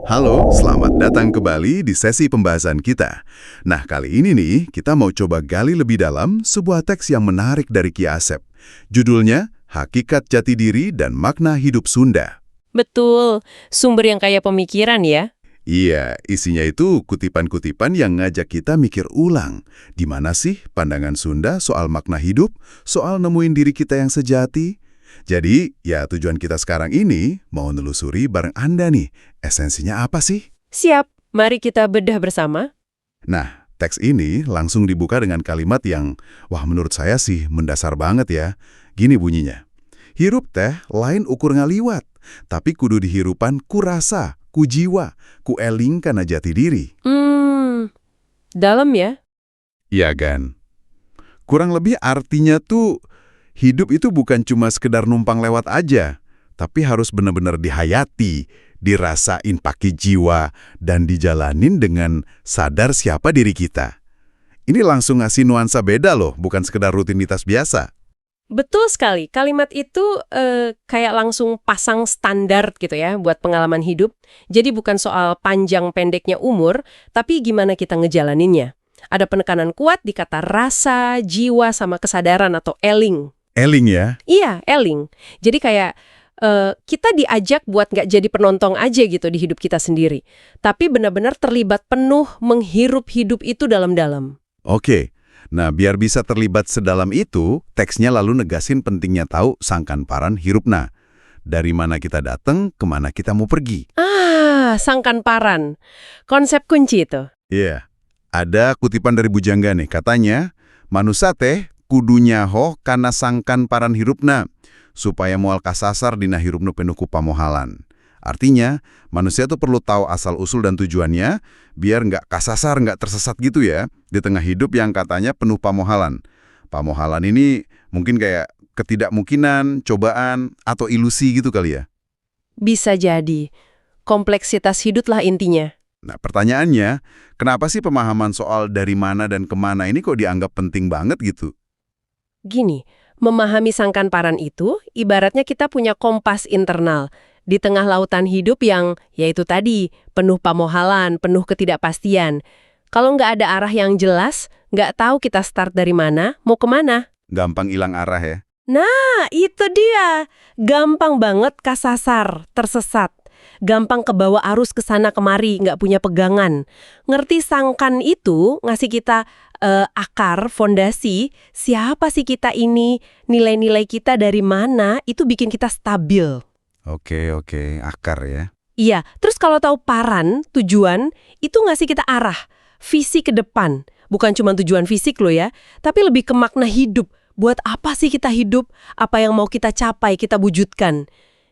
Halo, selamat datang kembali di sesi pembahasan kita. Nah, kali ini nih, kita mau coba gali lebih dalam sebuah teks yang menarik dari Ki Asep. Judulnya, Hakikat Jati Diri dan Makna Hidup Sunda. Betul, sumber yang kaya pemikiran ya. Iya, isinya itu kutipan-kutipan yang ngajak kita mikir ulang. Di mana sih pandangan Sunda soal makna hidup, soal nemuin diri kita yang sejati? Jadi, ya tujuan kita sekarang ini mau nelusuri bareng Anda nih, esensinya apa sih? Siap, mari kita bedah bersama. Nah, teks ini langsung dibuka dengan kalimat yang, wah menurut saya sih mendasar banget ya. Gini bunyinya, hirup teh lain ukur ngaliwat, tapi kudu dihirupan ku rasa, ku jiwa, ku eling kana jati diri. Dalam ya? Iya kan? Kurang lebih artinya tuh, hidup itu bukan cuma sekedar numpang lewat aja, tapi harus benar-benar dihayati, dirasain pakai jiwa, dan dijalanin dengan sadar siapa diri kita. Ini langsung ngasih nuansa beda loh, bukan sekedar rutinitas biasa. Betul sekali, kalimat itu kayak langsung pasang standar gitu ya buat pengalaman hidup. Jadi bukan soal panjang pendeknya umur, tapi gimana kita ngejalaninnya. Ada penekanan kuat di kata rasa, jiwa, sama kesadaran atau eling. Eling ya? Iya, eling. Jadi kayak kita diajak buat nggak jadi penonton aja gitu di hidup kita sendiri. Tapi benar-benar terlibat penuh menghirup hidup itu dalam-dalam. Oke. Nah, biar bisa terlibat sedalam itu, teksnya lalu negasin pentingnya tahu sangkan paran hirupna. Dari mana kita datang, kemana kita mau pergi. Sangkan paran. Konsep kunci itu. Iya. Ada kutipan dari Bujangga nih, katanya, manusia teh kudunya ho kana sangkan paran hirupna, supaya moal kasasar dina hirupnu penuh ku pamohalan. Artinya, manusia tuh perlu tahu asal-usul dan tujuannya, biar nggak kasasar, nggak tersesat gitu ya, di tengah hidup yang katanya penuh pamohalan. Pamohalan ini mungkin kayak ketidakmungkinan, cobaan, atau ilusi gitu kali ya. Bisa jadi. Kompleksitas hidup lah intinya. Nah, pertanyaannya, kenapa sih pemahaman soal dari mana dan kemana ini kok dianggap penting banget gitu? Gini, memahami sangkan paran itu, ibaratnya kita punya kompas internal. Di tengah lautan hidup yang, yaitu tadi, penuh pamohalan, penuh ketidakpastian. Kalau nggak ada arah yang jelas, nggak tahu kita start dari mana, mau kemana. Gampang hilang arah ya? Nah, itu dia. Gampang banget kasasar, tersesat. Gampang kebawa arus ke sana kemari, nggak punya pegangan. Ngerti sangkan itu ngasih kita akar, fondasi, siapa sih kita ini, nilai-nilai kita dari mana, itu bikin kita stabil. Oke, akar ya. Iya, terus kalau tahu paran, tujuan, itu ngasih kita arah, visi ke depan. Bukan cuma tujuan fisik loh ya, tapi lebih ke makna hidup. Buat apa sih kita hidup? Apa yang mau kita capai, kita wujudkan?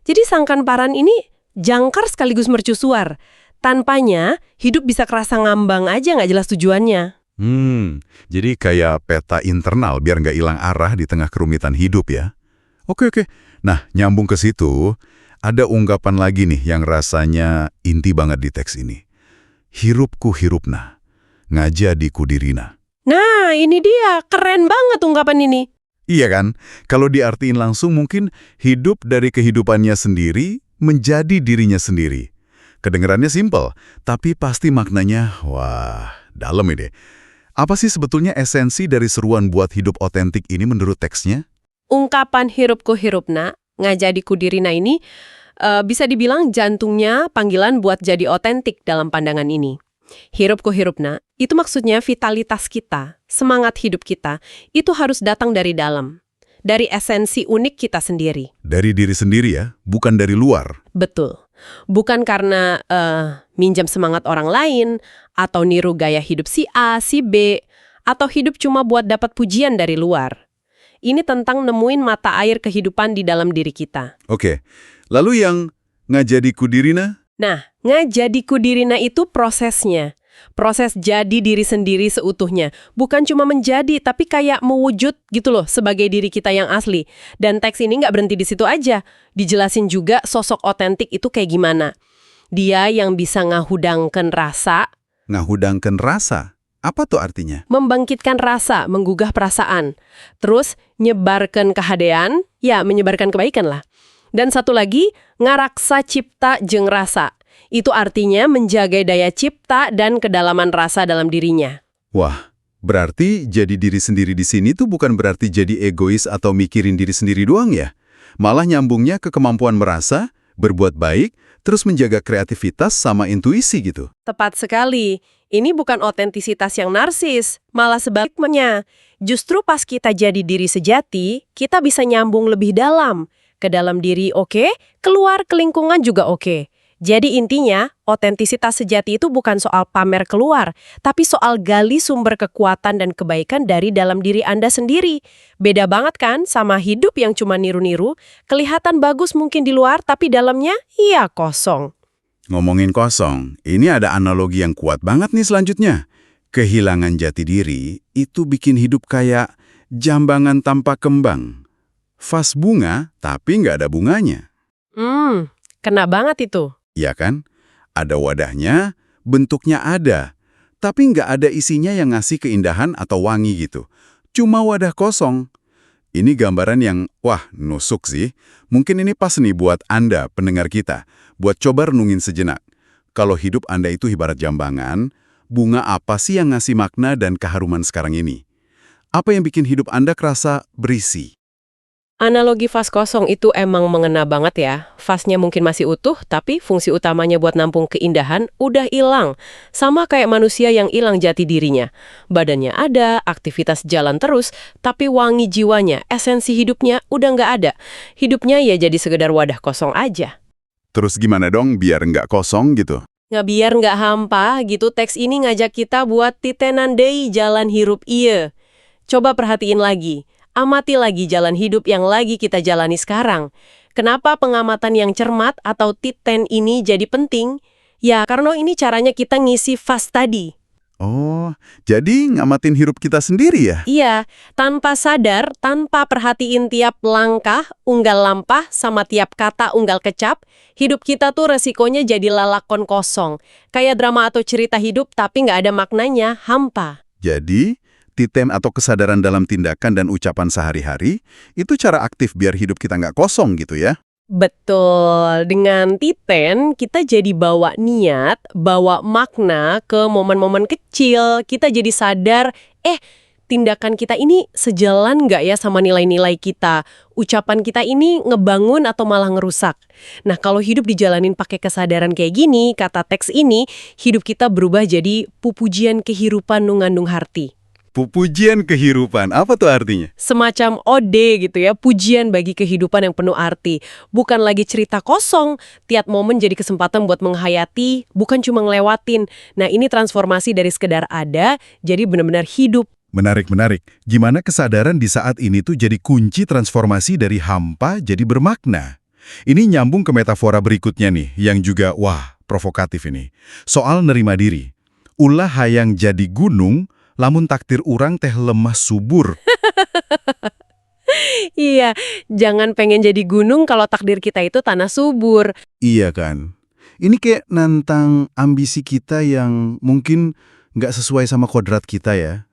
Jadi sangkan paran ini jangkar sekaligus mercusuar. Tanpanya, hidup bisa kerasa ngambang aja nggak jelas tujuannya. Jadi kayak peta internal biar nggak hilang arah di tengah kerumitan hidup ya. Oke. Nah, nyambung ke situ, ada ungkapan lagi nih yang rasanya inti banget di teks ini. Hirupku hirupna, ngajadiku dirina. Nah, ini dia. Keren banget ungkapan ini. Iya kan? Kalau diartiin langsung mungkin hidup dari kehidupannya sendiri menjadi dirinya sendiri. Kedengarannya simpel, tapi pasti maknanya, wah, dalam ini. Apa sih sebetulnya esensi dari seruan buat hidup otentik ini menurut teksnya? Ungkapan hirupku hirupna, ngajadiku dirina ini bisa dibilang jantungnya panggilan buat jadi otentik dalam pandangan ini. Hirupku hirupna, itu maksudnya vitalitas kita, semangat hidup kita, itu harus datang dari dalam. Dari esensi unik kita sendiri. Dari diri sendiri ya, bukan dari luar. Betul. Bukan karena minjam semangat orang lain, atau niru gaya hidup si A, si B, atau hidup cuma buat dapat pujian dari luar. Ini tentang nemuin mata air kehidupan di dalam diri kita. Oke, lalu yang ngajadiku dirina? Nah, ngajadiku dirina itu prosesnya. Proses jadi diri sendiri seutuhnya. Bukan cuma menjadi, tapi kayak mewujud gitu loh sebagai diri kita yang asli. Dan teks ini nggak berhenti di situ aja. Dijelasin juga sosok otentik itu kayak gimana. Dia yang bisa ngahudangkan rasa. Ngahudangkan rasa? Apa tuh artinya? Membangkitkan rasa, menggugah perasaan. Terus, nyebarkan kehadean, ya menyebarkan kebaikan lah. Dan satu lagi, ngaraksa cipta jeung rasa. Itu artinya menjaga daya cipta dan kedalaman rasa dalam dirinya. Wah, berarti jadi diri sendiri di sini tuh bukan berarti jadi egois atau mikirin diri sendiri doang ya? Malah nyambungnya ke kemampuan merasa, berbuat baik, terus menjaga kreativitas sama intuisi gitu. Tepat sekali. Ini bukan otentisitas yang narsis, malah sebaliknya. Justru pas kita jadi diri sejati, kita bisa nyambung lebih dalam. Ke dalam diri oke, keluar ke lingkungan juga oke. Jadi intinya, otentisitas sejati itu bukan soal pamer keluar, tapi soal gali sumber kekuatan dan kebaikan dari dalam diri Anda sendiri. Beda banget kan sama hidup yang cuma niru-niru, kelihatan bagus mungkin di luar, tapi dalamnya iya kosong. Ngomongin kosong, ini ada analogi yang kuat banget nih selanjutnya. Kehilangan jati diri itu bikin hidup kayak jambangan tanpa kembang. Vas bunga, tapi nggak ada bunganya. Kena banget itu. Iya kan? Ada wadahnya, bentuknya ada. Tapi nggak ada isinya yang ngasih keindahan atau wangi gitu. Cuma wadah kosong. Ini gambaran yang, wah, nusuk sih. Mungkin ini pas nih buat Anda, pendengar kita. Buat coba renungin sejenak. Kalau hidup Anda itu ibarat jambangan, bunga apa sih yang ngasih makna dan keharuman sekarang ini? Apa yang bikin hidup Anda kerasa berisi? Analogi vas kosong itu emang mengena banget ya. Vasnya mungkin masih utuh, tapi fungsi utamanya buat nampung keindahan udah hilang. Sama kayak manusia yang hilang jati dirinya. Badannya ada, aktivitas jalan terus, tapi wangi jiwanya, esensi hidupnya udah nggak ada. Hidupnya ya jadi sekedar wadah kosong aja. Terus gimana dong biar nggak kosong gitu? Biar nggak hampa gitu, teks ini ngajak kita buat titenan deui jalan hirup ieu. Coba perhatiin lagi. Amati lagi jalan hidup yang lagi kita jalani sekarang. Kenapa pengamatan yang cermat atau titen ini jadi penting? Ya, karena ini caranya kita ngisi vas tadi. Oh, jadi ngamatin hidup kita sendiri ya? Iya, tanpa sadar, tanpa perhatiin tiap langkah, unggal lampah, sama tiap kata unggal kecap, hidup kita tuh resikonya jadi lalakon kosong. Kayak drama atau cerita hidup tapi nggak ada maknanya, hampa. Jadi, titen atau kesadaran dalam tindakan dan ucapan sehari-hari, itu cara aktif biar hidup kita nggak kosong gitu ya? Betul, dengan titen kita jadi bawa niat, bawa makna ke momen-momen kecil, kita jadi sadar, tindakan kita ini sejalan nggak ya sama nilai-nilai kita? Ucapan kita ini ngebangun atau malah ngerusak? Nah, kalau hidup dijalanin pakai kesadaran kayak gini, kata teks ini, hidup kita berubah jadi pupujian kehirupan nu ngandung harti. Pujian kehidupan, apa tuh artinya? Semacam ode gitu ya, pujian bagi kehidupan yang penuh arti. Bukan lagi cerita kosong, tiap momen jadi kesempatan buat menghayati, bukan cuma ngelewatin. Nah, ini transformasi dari sekedar ada, jadi benar-benar hidup. Menarik. Gimana kesadaran di saat ini tuh jadi kunci transformasi dari hampa jadi bermakna? Ini nyambung ke metafora berikutnya nih, yang juga, wah, provokatif ini. Soal nerima diri. Ulah hayang jadi gunung, lamun takdir urang teh lemah subur. Iya, jangan pengen jadi gunung kalau takdir kita itu tanah subur. Iya kan? Ini kayak nantang ambisi kita yang mungkin nggak sesuai sama kodrat kita ya.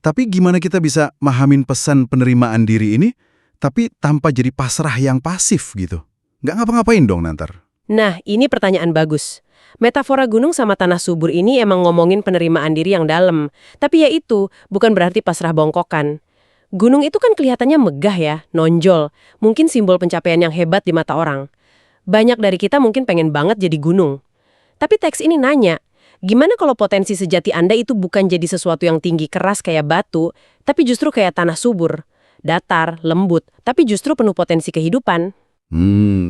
Tapi gimana kita bisa mahamin pesan penerimaan diri ini, tapi tanpa jadi pasrah yang pasif gitu? Nggak ngapa-ngapain dong nantar. Nah, ini pertanyaan bagus. Metafora gunung sama tanah subur ini emang ngomongin penerimaan diri yang dalam. Tapi ya itu, bukan berarti pasrah bongkokan. Gunung itu kan kelihatannya megah ya, nonjol. Mungkin simbol pencapaian yang hebat di mata orang. Banyak dari kita mungkin pengen banget jadi gunung. Tapi teks ini nanya, gimana kalau potensi sejati Anda itu bukan jadi sesuatu yang tinggi keras kayak batu, tapi justru kayak tanah subur, datar, lembut, tapi justru penuh potensi kehidupan.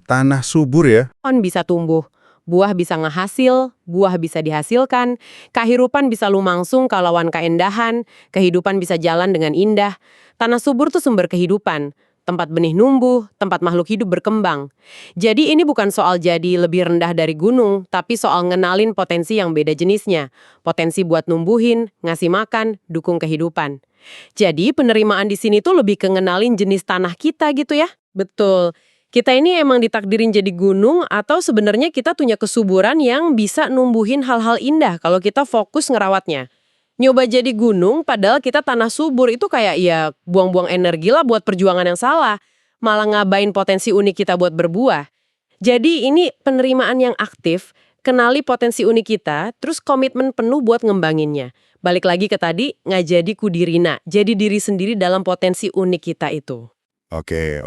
Tanah subur ya? Pohon bisa tumbuh, buah bisa ngehasil, buah bisa dihasilkan, kehidupan bisa lumangsung kalawan keindahan, kehidupan bisa jalan dengan indah. Tanah subur tuh sumber kehidupan, tempat benih numbuh, tempat makhluk hidup berkembang. Jadi ini bukan soal jadi lebih rendah dari gunung, tapi soal ngenalin potensi yang beda jenisnya. Potensi buat numbuhin, ngasih makan, dukung kehidupan. Jadi penerimaan di sini tuh lebih ke ngenalin jenis tanah kita gitu ya. Betul. Kita ini emang ditakdirin jadi gunung atau sebenarnya kita punya kesuburan yang bisa numbuhin hal-hal indah kalau kita fokus ngerawatnya. Nyoba jadi gunung padahal kita tanah subur itu kayak ya buang-buang energi lah buat perjuangan yang salah. Malah ngabain potensi unik kita buat berbuah. Jadi ini penerimaan yang aktif, kenali potensi unik kita, terus komitmen penuh buat ngembanginnya. Balik lagi ke tadi, nggak jadi kudirina, jadi diri sendiri dalam potensi unik kita itu. Oke.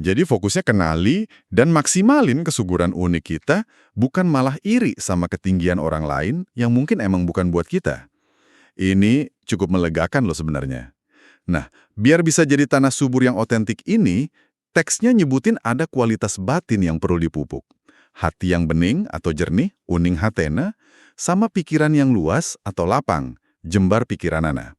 Jadi fokusnya kenali dan maksimalin kesuburan unik kita, bukan malah iri sama ketinggian orang lain yang mungkin emang bukan buat kita. Ini cukup melegakan loh sebenarnya. Nah, biar bisa jadi tanah subur yang otentik ini, teksnya nyebutin ada kualitas batin yang perlu dipupuk. Hati yang bening atau jernih, uning hatena, sama pikiran yang luas atau lapang, jembar pikiranana.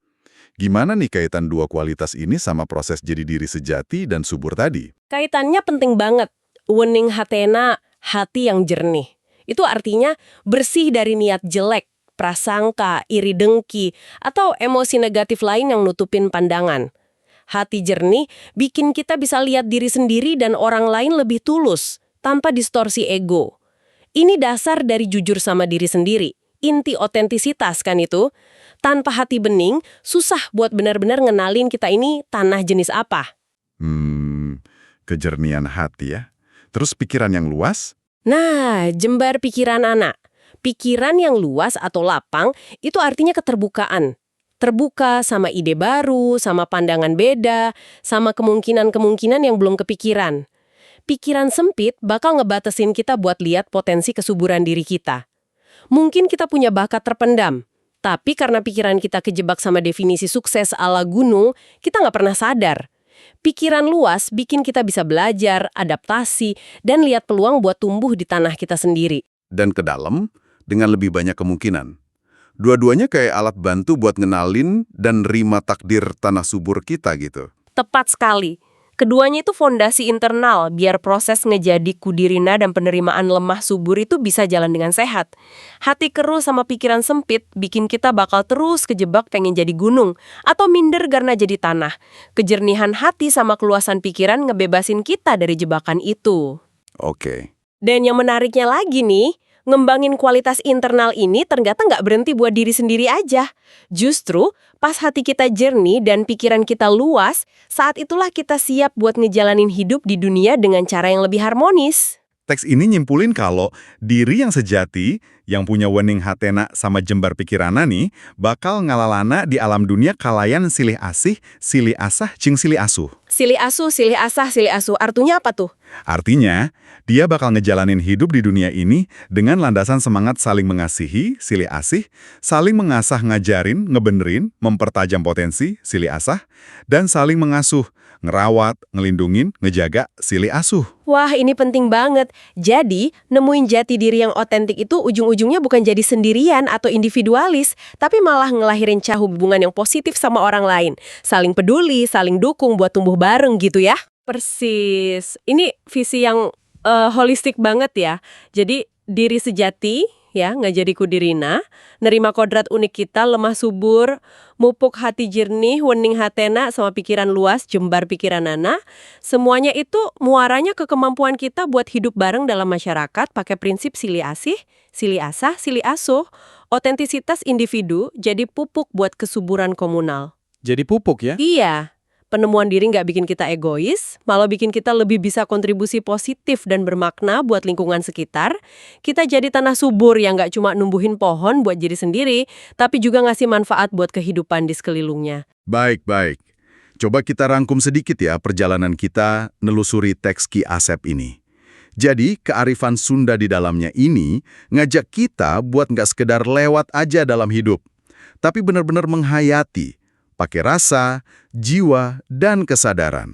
Gimana nih kaitan dua kualitas ini sama proses jadi diri sejati dan subur tadi? Kaitannya penting banget. Wening hatena, hati yang jernih. Itu artinya bersih dari niat jelek, prasangka, iri dengki, atau emosi negatif lain yang nutupin pandangan. Hati jernih bikin kita bisa lihat diri sendiri dan orang lain lebih tulus, tanpa distorsi ego. Ini dasar dari jujur sama diri sendiri. Inti otentisitas kan itu. Tanpa hati bening, susah buat benar-benar ngenalin kita ini tanah jenis apa. Kejernihan hati ya. Terus pikiran yang luas? Nah, jembar pikiran anak. Pikiran yang luas atau lapang itu artinya keterbukaan. Terbuka sama ide baru, sama pandangan beda, sama kemungkinan-kemungkinan yang belum kepikiran. Pikiran sempit bakal ngebatasin kita buat lihat potensi kesuburan diri kita. Mungkin kita punya bakat terpendam, tapi karena pikiran kita kejebak sama definisi sukses ala gunung, kita nggak pernah sadar. Pikiran luas bikin kita bisa belajar, adaptasi, dan lihat peluang buat tumbuh di tanah kita sendiri. Dan ke dalam, dengan lebih banyak kemungkinan. Dua-duanya kayak alat bantu buat ngenalin dan nerima takdir tanah subur kita gitu. Tepat sekali. Keduanya itu fondasi internal, biar proses ngejadi kudirina dan penerimaan lemah subur itu bisa jalan dengan sehat. Hati keruh sama pikiran sempit bikin kita bakal terus kejebak pengen jadi gunung, atau minder karena jadi tanah. Kejernihan hati sama keluasan pikiran ngebebasin kita dari jebakan itu. Oke. Dan yang menariknya lagi nih, ngembangin kualitas internal ini ternyata nggak berhenti buat diri sendiri aja. Justru, pas hati kita jernih dan pikiran kita luas, saat itulah kita siap buat ngejalanin hidup di dunia dengan cara yang lebih harmonis. Teks ini nyimpulin kalau diri yang sejati, yang punya wening hatena sama jembar pikirana nih, bakal ngalalana di alam dunia kalayan silih asih, silih asah, cing silih asuh. Silih asuh, silih asah, silih asuh. Artinya apa tuh? Artinya, dia bakal ngejalanin hidup di dunia ini dengan landasan semangat saling mengasihi, silih asih, saling mengasah ngajarin, ngebenerin, mempertajam potensi, silih asah, dan saling mengasuh, ngerawat, ngelindungin, ngejaga, silih asuh. Wah, ini penting banget. Jadi, nemuin jati diri yang otentik itu ujung-ujungnya bukan jadi sendirian atau individualis, tapi malah ngelahirin hubungan yang positif sama orang lain. Saling peduli, saling dukung buat tumbuh bareng gitu ya. Persis. Ini visi yang holistik banget ya. Jadi, diri sejati, ya, nggak jadi kudirina, nerima kodrat unik kita, lemah subur, mupuk hati jernih, wening hatena, sama pikiran luas, jembar pikiran nana. Semuanya itu muaranya ke kemampuan kita buat hidup bareng dalam masyarakat pakai prinsip silih asih, silih asah, silih asuh. Otentisitas individu jadi pupuk buat kesuburan komunal. Jadi pupuk ya? Iya. Penemuan diri nggak bikin kita egois, malah bikin kita lebih bisa kontribusi positif dan bermakna buat lingkungan sekitar. Kita jadi tanah subur yang nggak cuma numbuhin pohon buat diri sendiri, tapi juga ngasih manfaat buat kehidupan di sekelilingnya. Baik. Coba kita rangkum sedikit ya perjalanan kita nelusuri teks Ki Asep ini. Jadi, kearifan Sunda di dalamnya ini ngajak kita buat nggak sekedar lewat aja dalam hidup, tapi benar-benar menghayati, pakai rasa, jiwa, dan kesadaran.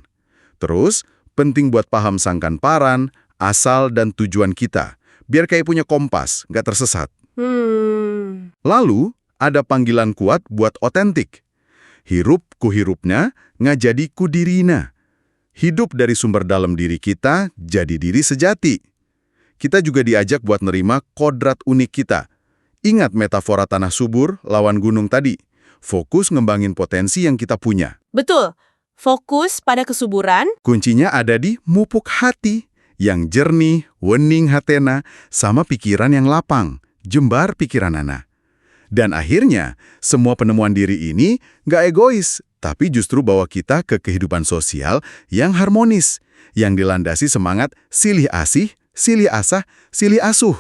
Terus, penting buat paham sangkan paran, asal, dan tujuan kita, biar kayak punya kompas, nggak tersesat. Lalu, ada panggilan kuat buat otentik. Hirup kuhirupnya, ngajadi kudirina. Hidup dari sumber dalam diri kita, jadi diri sejati. Kita juga diajak buat nerima kodrat unik kita. Ingat metafora tanah subur lawan gunung tadi. Fokus ngembangin potensi yang kita punya. Betul. Fokus pada kesuburan. Kuncinya ada di mupuk hati yang jernih, wening hatena, sama pikiran yang lapang, jembar pikiran ana. Dan akhirnya, semua penemuan diri ini nggak egois, tapi justru bawa kita ke kehidupan sosial yang harmonis, yang dilandasi semangat silih asih, silih asah, silih asuh.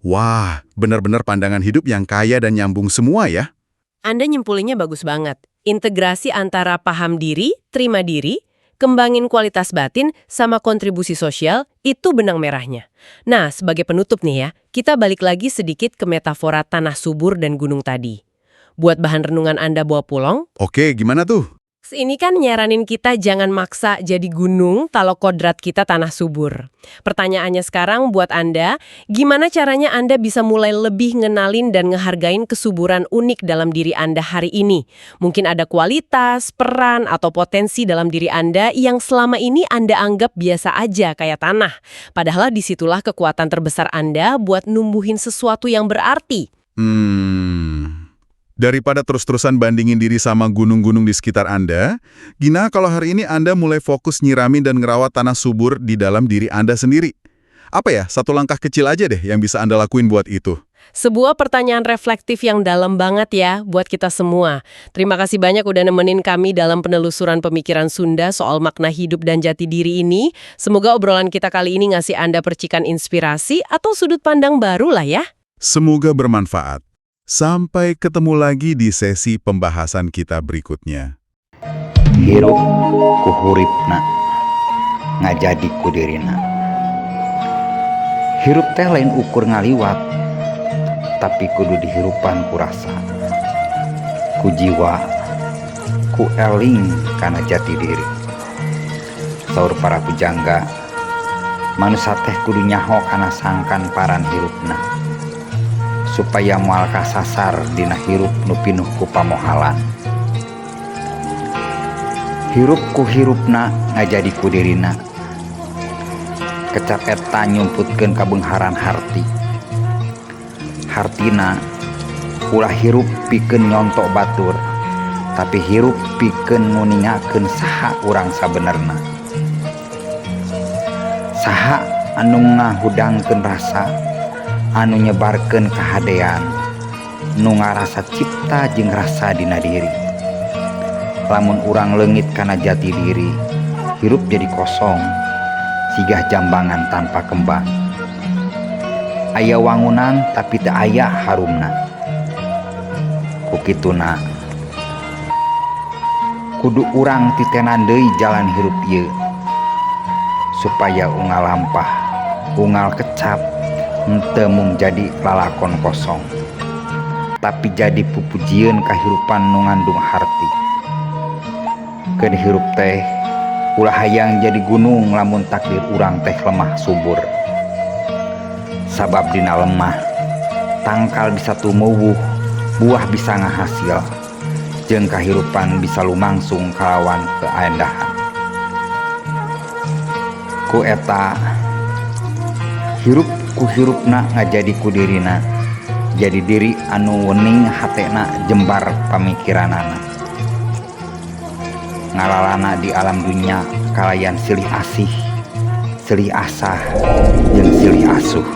Wah, benar-benar pandangan hidup yang kaya dan nyambung semua ya. Anda nyimpulinnya bagus banget. Integrasi antara paham diri, terima diri, kembangin kualitas batin, sama kontribusi sosial, itu benang merahnya. Nah, sebagai penutup nih ya, kita balik lagi sedikit ke metafora tanah subur dan gunung tadi. Buat bahan renungan Anda bawa pulang, Oke, gimana tuh? ini kan nyaranin kita jangan maksa jadi gunung kalau kodrat kita tanah subur. Pertanyaannya sekarang buat Anda, gimana caranya Anda bisa mulai lebih ngenalin dan ngehargain kesuburan unik dalam diri Anda hari ini? Mungkin ada kualitas, peran, atau potensi dalam diri Anda yang selama ini Anda anggap biasa aja kayak tanah. Padahal disitulah kekuatan terbesar Anda buat numbuhin sesuatu yang berarti. Daripada terus-terusan bandingin diri sama gunung-gunung di sekitar Anda, gimana kalau hari ini Anda mulai fokus nyiramin dan ngerawat tanah subur di dalam diri Anda sendiri? Apa ya, satu langkah kecil aja deh yang bisa Anda lakuin buat itu? Sebuah pertanyaan reflektif yang dalam banget ya buat kita semua. Terima kasih banyak udah nemenin kami dalam penelusuran pemikiran Sunda soal makna hidup dan jati diri ini. Semoga obrolan kita kali ini ngasih Anda percikan inspirasi atau sudut pandang baru lah ya. Semoga bermanfaat. Sampai ketemu lagi di sesi pembahasan kita berikutnya. Hirup ku huripna ngajadi ku dirina. Hirup teh lain ukur ngaliwat, tapi kudu dihirupan ku rasa, ku jiwa, ku eling kana jati diri. Saur para pujangga, manusia teh kudu nyaho kana sangkan paran hirupna, supaya moal kasasar dina hirup nu pinuh ku pamohalan. Hirup ku hirupna ngajadi ku dirina, kecap eta nyumputkeun kabengharan harti. Hartina ulah hirup pikeun nyontok batur, tapi hirup pikeun nguningakeun saha urang sabenerna. Saha anu ngahudangkeun rasa, anu nyebarkeun kahadean, nu ngarasa cipta jeung rasa dina diri. Lamun urang leungit kana jati diri, hirup jadi kosong, sigah jambangan tanpa kembang. Aya wangunan tapi teu aya harumna. Kukituna kudu urang titenan deui jalan hirup ieu, supaya unggal lampah, unggal kecap henteu mung jadi lalakon kosong, tapi jadi pupujieun kahirupan nu ngandung harti. Keun hirup teh ulah hayang jadi gunung lamun takdir urang teh lemah subur. Sabab dina lemah, tangkal bisa tumuwuh, buah bisa ngahasil, jeung kahirupan bisa lumangsung kalawan keaendahan. Ku eta hirup ku hirupna ngajadi ku dirina, jadi diri anu wening hatena jembar pamikiranana. Ngalalana di alam dunia kalayan silih asih, silih asah, jeung silih asuh.